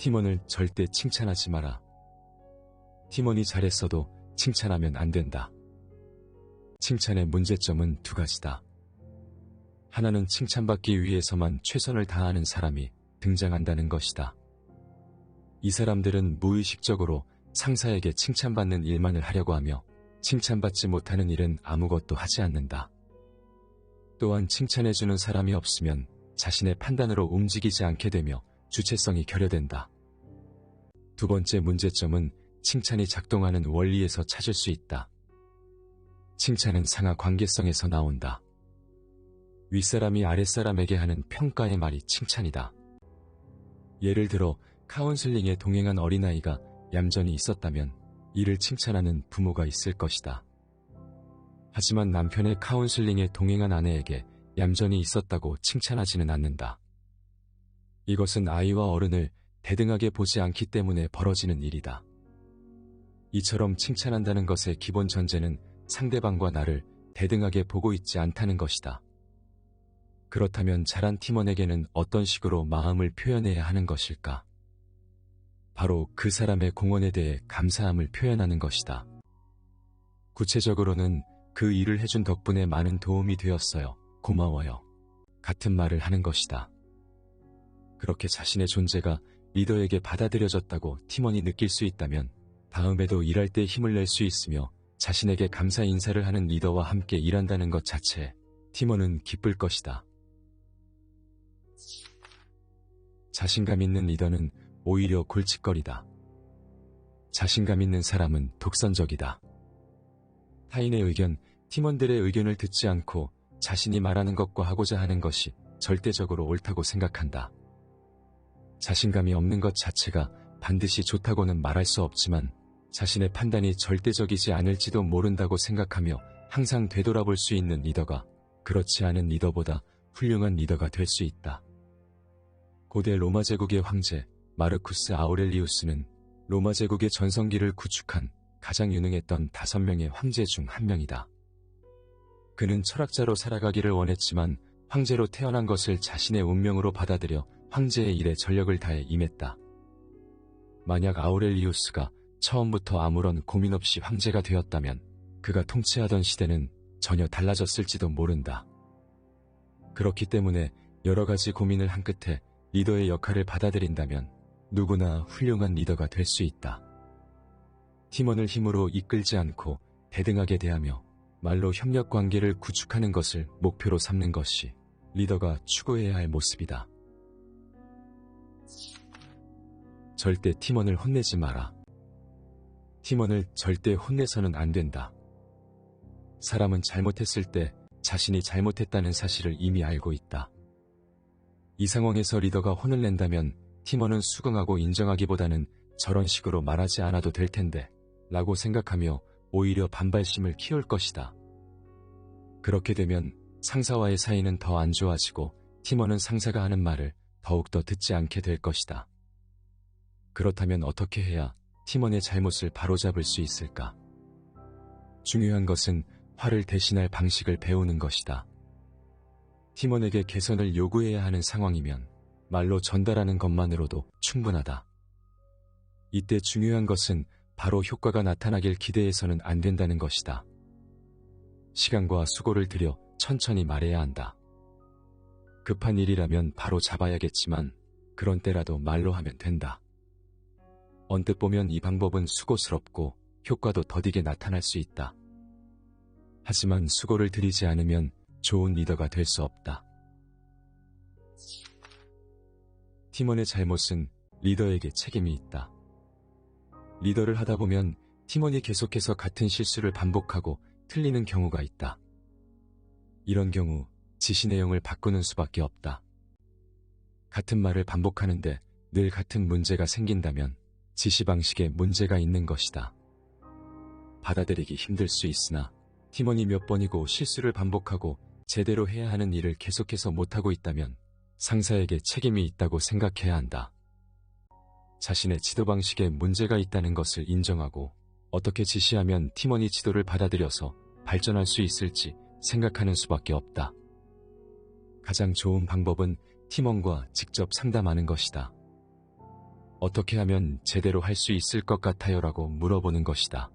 팀원을 절대 칭찬하지 마라. 팀원이 잘했어도 칭찬하면 안 된다. 칭찬의 문제점은 두 가지다. 하나는 칭찬받기 위해서만 최선을 다하는 사람이 등장한다는 것이다. 이 사람들은 무의식적으로 상사에게 칭찬받는 일만을 하려고 하며 칭찬받지 못하는 일은 아무것도 하지 않는다. 또한 칭찬해주는 사람이 없으면 자신의 판단으로 움직이지 않게 되며 주체성이 결여된다. 두 번째 문제점은 칭찬이 작동하는 원리에서 찾을 수 있다. 칭찬은 상하 관계성에서 나온다. 윗사람이 아랫사람에게 하는 평가의 말이 칭찬이다. 예를 들어 카운슬링에 동행한 어린아이가 얌전히 있었다면 이를 칭찬하는 부모가 있을 것이다. 하지만 남편의 카운슬링에 동행한 아내에게 얌전히 있었다고 칭찬하지는 않는다. 이것은 아이와 어른을 대등하게 보지 않기 때문에 벌어지는 일이다. 이처럼 칭찬한다는 것의 기본 전제는 상대방과 나를 대등하게 보고 있지 않다는 것이다. 그렇다면 잘한 팀원에게는 어떤 식으로 마음을 표현해야 하는 것일까? 바로 그 사람의 공헌에 대해 감사함을 표현하는 것이다. 구체적으로는 그 일을 해준 덕분에 많은 도움이 되었어요. 고마워요. 같은 말을 하는 것이다. 그렇게 자신의 존재가 리더에게 받아들여졌다고 팀원이 느낄 수 있다면 다음에도 일할 때 힘을 낼 수 있으며 자신에게 감사 인사를 하는 리더와 함께 일한다는 것 자체에 팀원은 기쁠 것이다. 자신감 있는 리더는 오히려 골칫거리다. 자신감 있는 사람은 독선적이다. 타인의 의견, 팀원들의 의견을 듣지 않고 자신이 말하는 것과 하고자 하는 것이 절대적으로 옳다고 생각한다. 자신감이 없는 것 자체가 반드시 좋다고는 말할 수 없지만 자신의 판단이 절대적이지 않을지도 모른다고 생각하며 항상 되돌아볼 수 있는 리더가 그렇지 않은 리더보다 훌륭한 리더가 될 수 있다. 고대 로마 제국의 황제 마르쿠스 아우렐리우스는 로마 제국의 전성기를 구축한 가장 유능했던 5명의 황제 중 한 명이다. 그는 철학자로 살아가기를 원했지만 황제로 태어난 것을 자신의 운명으로 받아들여 황제의 일에 전력을 다해 임했다. 만약 아우렐리우스가 처음부터 아무런 고민 없이 황제가 되었다면 그가 통치하던 시대는 전혀 달라졌을지도 모른다. 그렇기 때문에 여러 가지 고민을 한 끝에 리더의 역할을 받아들인다면 누구나 훌륭한 리더가 될 수 있다. 팀원을 힘으로 이끌지 않고 대등하게 대하며 말로 협력 관계를 구축하는 것을 목표로 삼는 것이 리더가 추구해야 할 모습이다. 절대 팀원을 혼내지 마라. 팀원을 절대 혼내서는 안 된다. 사람은 잘못했을 때 자신이 잘못했다는 사실을 이미 알고 있다. 이 상황에서 리더가 혼을 낸다면 팀원은 수긍하고 인정하기보다는 저런 식으로 말하지 않아도 될 텐데 라고 생각하며 오히려 반발심을 키울 것이다. 그렇게 되면 상사와의 사이는 더 안 좋아지고 팀원은 상사가 하는 말을 더욱더 듣지 않게 될 것이다. 그렇다면 어떻게 해야 팀원의 잘못을 바로잡을 수 있을까? 중요한 것은 화를 대신할 방식을 배우는 것이다. 팀원에게 개선을 요구해야 하는 상황이면 말로 전달하는 것만으로도 충분하다. 이때 중요한 것은 바로 효과가 나타나길 기대해서는 안 된다는 것이다. 시간과 수고를 들여 천천히 말해야 한다. 급한 일이라면 바로 잡아야겠지만 그런 때라도 말로 하면 된다. 언뜻 보면 이 방법은 수고스럽고 효과도 더디게 나타날 수 있다. 하지만 수고를 들이지 않으면 좋은 리더가 될 수 없다. 팀원의 잘못은 리더에게 책임이 있다. 리더를 하다 보면 팀원이 계속해서 같은 실수를 반복하고 틀리는 경우가 있다. 이런 경우 지시 내용을 바꾸는 수밖에 없다. 같은 말을 반복하는데 늘 같은 문제가 생긴다면 지시 방식에 문제가 있는 것이다. 받아들이기 힘들 수 있으나 팀원이 몇 번이고 실수를 반복하고 제대로 해야 하는 일을 계속해서 못하고 있다면 상사에게 책임이 있다고 생각해야 한다. 자신의 지도 방식에 문제가 있다는 것을 인정하고 어떻게 지시하면 팀원이 지도를 받아들여서 발전할 수 있을지 생각하는 수밖에 없다. 가장 좋은 방법은 팀원과 직접 상담하는 것이다. 어떻게 하면 제대로 할 수 있을 것 같아요? 라고 물어보는 것이다.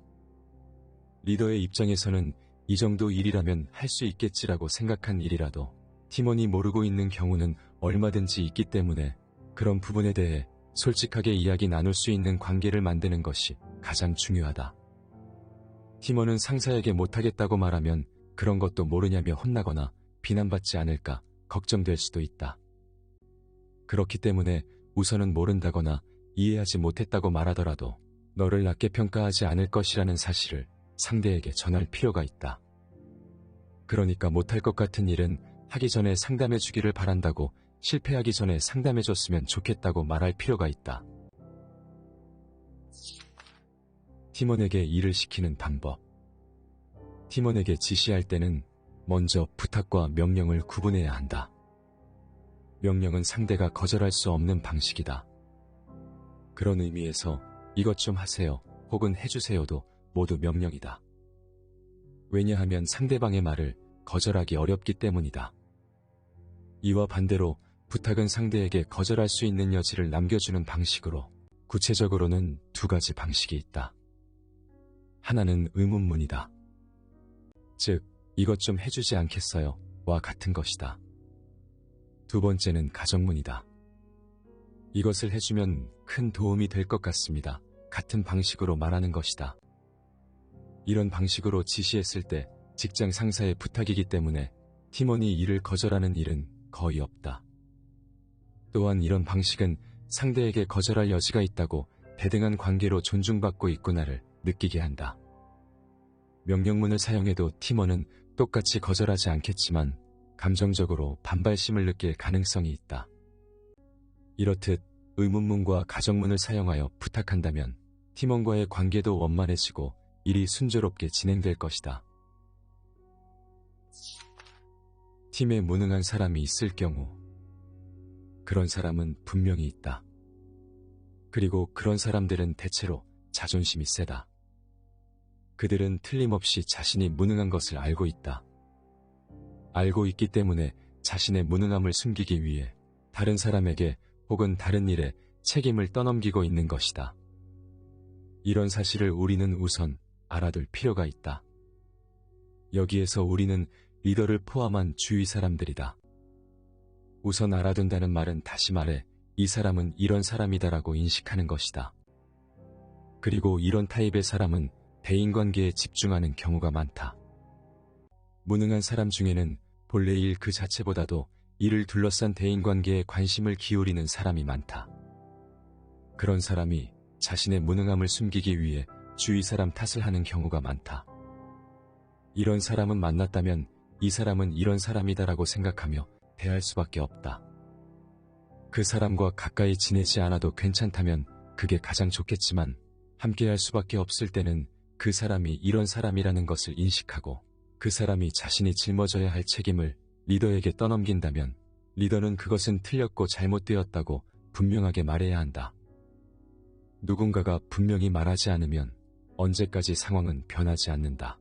리더의 입장에서는 이 정도 일이라면 할 수 있겠지라고 생각한 일이라도 팀원이 모르고 있는 경우는 얼마든지 있기 때문에 그런 부분에 대해 솔직하게 이야기 나눌 수 있는 관계를 만드는 것이 가장 중요하다. 팀원은 상사에게 못하겠다고 말하면 그런 것도 모르냐며 혼나거나 비난받지 않을까 걱정될 수도 있다. 그렇기 때문에 우선은 모른다거나 이해하지 못했다고 말하더라도 너를 낮게 평가하지 않을 것이라는 사실을 상대에게 전할 필요가 있다. 그러니까 못할 것 같은 일은 하기 전에 상담해 주기를 바란다고 실패하기 전에 상담해 줬으면 좋겠다고 말할 필요가 있다. 팀원에게 일을 시키는 방법. 팀원에게 지시할 때는 먼저 부탁과 명령을 구분해야 한다. 명령은 상대가 거절할 수 없는 방식이다. 그런 의미에서 이것 좀 하세요 혹은 해주세요도 모두 명령이다. 왜냐하면 상대방의 말을 거절하기 어렵기 때문이다. 이와 반대로 부탁은 상대에게 거절할 수 있는 여지를 남겨주는 방식으로 구체적으로는 두 가지 방식이 있다. 하나는 의문문이다. 즉, 이것 좀 해주지 않겠어요? 와 같은 것이다. 두 번째는 가정문이다. 이것을 해주면 큰 도움이 될 것 같습니다. 같은 방식으로 말하는 것이다. 이런 방식으로 지시했을 때 직장 상사의 부탁이기 때문에 팀원이 일을 거절하는 일은 거의 없다. 또한 이런 방식은 상대에게 거절할 여지가 있다고 대등한 관계로 존중받고 있구나를 느끼게 한다. 명령문을 사용해도 팀원은 똑같이 거절하지 않겠지만 감정적으로 반발심을 느낄 가능성이 있다. 이렇듯 의문문과 가정문을 사용하여 부탁한다면 팀원과의 관계도 원만해지고 일이 순조롭게 진행될 것이다. 팀에 무능한 사람이 있을 경우 그런 사람은 분명히 있다. 그리고 그런 사람들은 대체로 자존심이 세다. 그들은 틀림없이 자신이 무능한 것을 알고 있다. 알고 있기 때문에 자신의 무능함을 숨기기 위해 다른 사람에게 혹은 다른 일에 책임을 떠넘기고 있는 것이다. 이런 사실을 우리는 우선 알아둘 필요가 있다. 여기에서 우리는 리더를 포함한 주위 사람들이다. 우선 알아둔다는 말은 다시 말해 이 사람은 이런 사람이다라고 인식하는 것이다. 그리고 이런 타입의 사람은 대인관계에 집중하는 경우가 많다. 무능한 사람 중에는 본래 일 그 자체보다도 이를 둘러싼 대인관계에 관심을 기울이는 사람이 많다. 그런 사람이 자신의 무능함을 숨기기 위해 주위 사람 탓을 하는 경우가 많다. 이런 사람은 만났다면 이 사람은 이런 사람이다라고 생각하며 대할 수밖에 없다. 그 사람과 가까이 지내지 않아도 괜찮다면 그게 가장 좋겠지만 함께할 수밖에 없을 때는 그 사람이 이런 사람이라는 것을 인식하고 그 사람이 자신이 짊어져야 할 책임을 리더에게 떠넘긴다면 리더는 그것은 틀렸고 잘못되었다고 분명하게 말해야 한다. 누군가가 분명히 말하지 않으면 언제까지 상황은 변하지 않는다.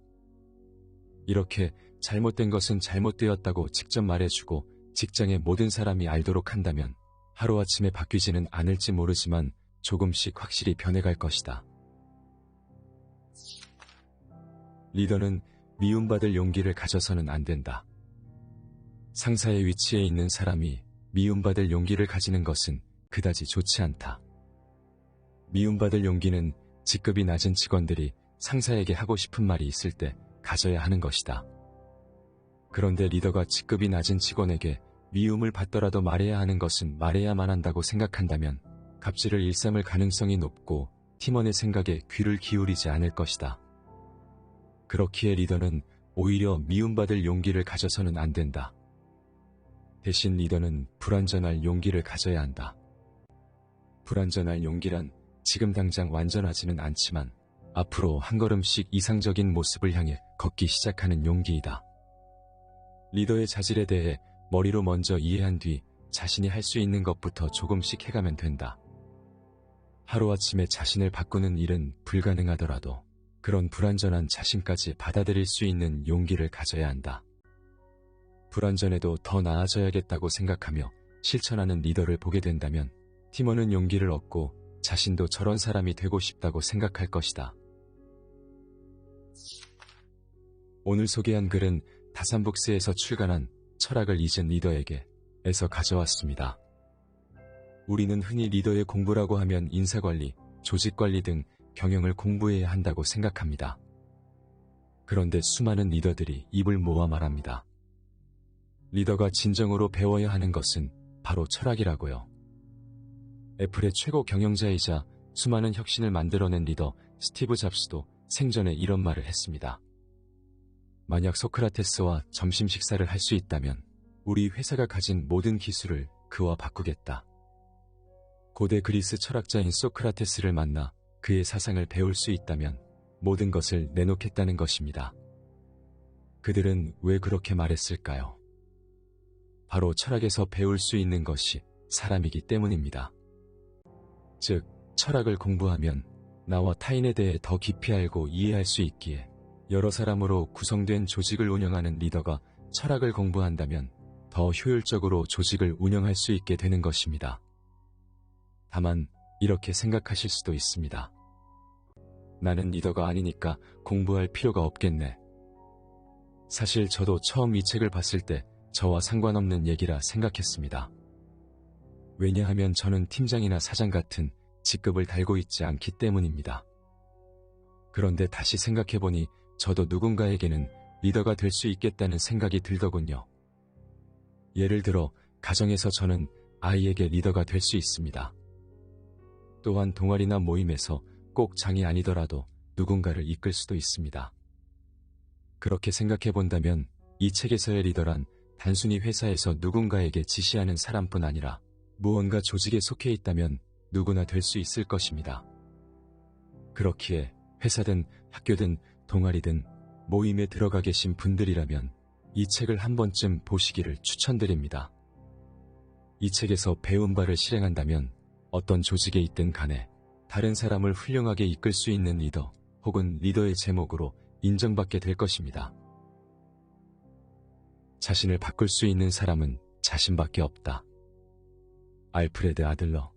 이렇게 잘못된 것은 잘못되었다고 직접 말해주고 직장의 모든 사람이 알도록 한다면 하루아침에 바뀌지는 않을지 모르지만 조금씩 확실히 변해갈 것이다. 리더는 미움받을 용기를 가져서는 안 된다. 상사의 위치에 있는 사람이 미움받을 용기를 가지는 것은 그다지 좋지 않다. 미움받을 용기는 직급이 낮은 직원들이 상사에게 하고 싶은 말이 있을 때 가져야 하는 것이다. 그런데 리더가 직급이 낮은 직원에게 미움을 받더라도 말해야 하는 것은 말해야만 한다고 생각한다면 갑질을 일삼을 가능성이 높고 팀원의 생각에 귀를 기울이지 않을 것이다. 그렇기에 리더는 오히려 미움받을 용기를 가져서는 안 된다. 대신 리더는 불완전할 용기를 가져야 한다. 불완전할 용기란 지금 당장 완전하지는 않지만 앞으로 한 걸음씩 이상적인 모습을 향해 걷기 시작하는 용기이다. 리더의 자질에 대해 머리로 먼저 이해한 뒤 자신이 할 수 있는 것부터 조금씩 해가면 된다. 하루아침에 자신을 바꾸는 일은 불가능하더라도 그런 불완전한 자신까지 받아들일 수 있는 용기를 가져야 한다. 불완전해도 더 나아져야겠다고 생각하며 실천하는 리더를 보게 된다면 팀원은 용기를 얻고 자신도 저런 사람이 되고 싶다고 생각할 것이다. 오늘 소개한 글은 다산북스에서 출간한 철학을 잊은 리더에게에서 가져왔습니다. 우리는 흔히 리더의 공부라고 하면 인사관리, 조직관리 등 경영을 공부해야 한다고 생각합니다. 그런데 수많은 리더들이 입을 모아 말합니다. 리더가 진정으로 배워야 하는 것은 바로 철학이라고요. 애플의 최고 경영자이자 수많은 혁신을 만들어낸 리더 스티브 잡스도 생전에 이런 말을 했습니다. 만약 소크라테스와 점심 식사를 할 수 있다면 우리 회사가 가진 모든 기술을 그와 바꾸겠다. 고대 그리스 철학자인 소크라테스를 만나 그의 사상을 배울 수 있다면 모든 것을 내놓겠다는 것입니다. 그들은 왜 그렇게 말했을까요? 바로 철학에서 배울 수 있는 것이 사람이기 때문입니다. 즉, 철학을 공부하면 나와 타인에 대해 더 깊이 알고 이해할 수 있기에 여러 사람으로 구성된 조직을 운영하는 리더가 철학을 공부한다면 더 효율적으로 조직을 운영할 수 있게 되는 것입니다. 다만 이렇게 생각하실 수도 있습니다. 나는 리더가 아니니까 공부할 필요가 없겠네. 사실 저도 처음 이 책을 봤을 때 저와 상관없는 얘기라 생각했습니다. 왜냐하면 저는 팀장이나 사장 같은 직급을 달고 있지 않기 때문입니다. 그런데 다시 생각해보니 저도 누군가에게는 리더가 될 수 있겠다는 생각이 들더군요. 예를 들어 가정에서 저는 아이에게 리더가 될 수 있습니다. 또한 동아리나 모임에서 꼭 장이 아니더라도 누군가를 이끌 수도 있습니다. 그렇게 생각해본다면 이 책에서의 리더란 단순히 회사에서 누군가에게 지시하는 사람뿐 아니라 무언가 조직에 속해 있다면 누구나 될 수 있을 것입니다. 그렇기에 회사든 학교든 동아리든 모임에 들어가 계신 분들이라면 이 책을 한 번쯤 보시기를 추천드립니다. 이 책에서 배운 바를 실행한다면 어떤 조직에 있든 간에 다른 사람을 훌륭하게 이끌 수 있는 리더 혹은 리더의 제목으로 인정받게 될 것입니다. 자신을 바꿀 수 있는 사람은 자신밖에 없다. 알프레드 아들러